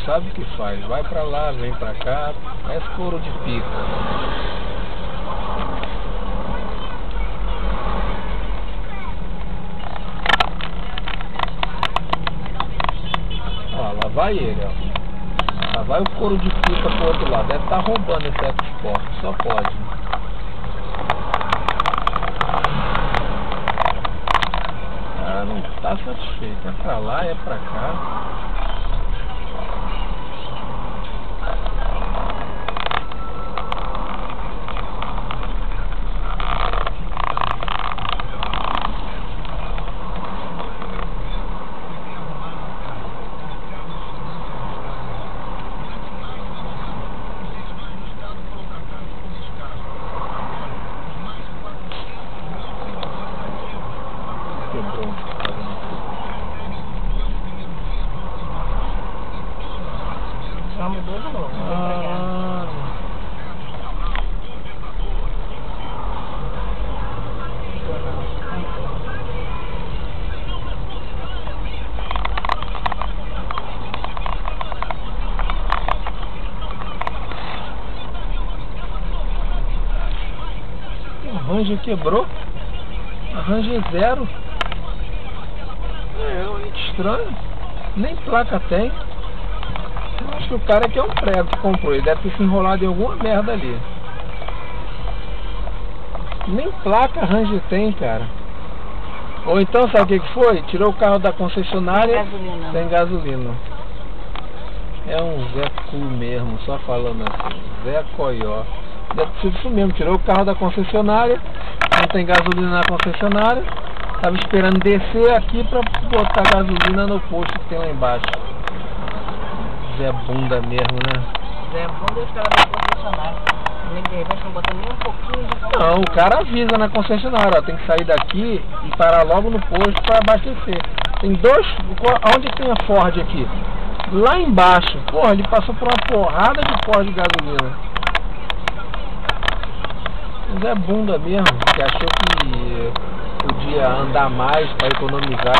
sabe o que faz. Vai pra lá, vem pra cá, é couro de pica. Ó, lá vai ele, ó. Lá vai o couro de pica pro outro lado. Deve estar roubando esse EcoSport, só pode. Ah, não tá satisfeito. É pra lá, é pra cá. Quebrou. Já mudou de novo. A Ranger quebrou. A Ranger 0. É muito estranho. Nem placa tem. Eu acho que o cara aqui é um prego que comprou. Ele deve ter se enrolado em alguma merda ali. Nem placa a Ranger tem, cara. Ou então, sabe o que foi? Tirou o carro da concessionária sem gasolina. É um Zé Cu mesmo, só falando assim. Zé Coió. Deve ter sido isso mesmo. Tirou o carro da concessionária. Não tem gasolina na concessionária. Tava esperando descer aqui pra botar gasolina no posto que tem lá embaixo. Zé Bunda mesmo, né? Zé Bunda e os caras da concessionária. De repente não botam nem um pouquinho de gasolina. Não, o cara avisa na concessionária, ó, tem que sair daqui e parar logo no posto para abastecer. Tem dois, onde tem a Ford aqui? Lá embaixo, porra, ele passou por uma porrada de Ford de gasolina. Mas é bunda mesmo, que achou que podia andar mais para economizar.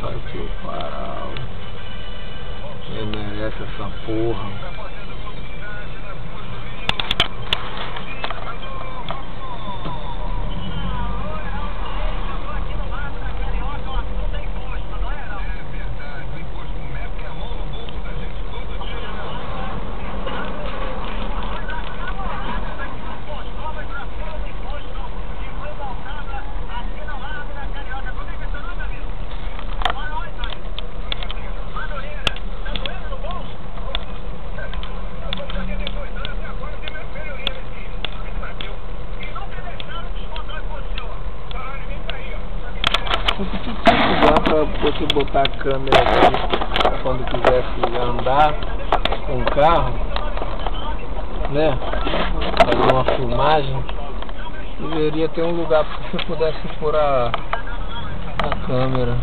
Sai que eu parar. Ele merece essa porra. Dá pra você botar a câmera aqui quando quisesse andar com o carro, né? Fazer uma filmagem. Deveria ter um lugar para você pudesse pôr a câmera.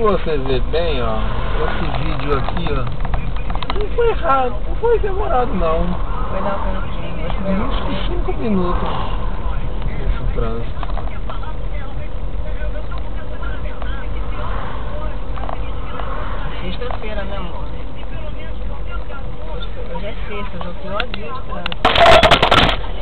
vocês verem bem, ó, esse vídeo aqui, ó, não foi errado, não foi demorado não. Foi não, foi uns 5 minutos esse trânsito. Sexta-feira, né, amor? Hoje é sexta, é o pior dia de trânsito.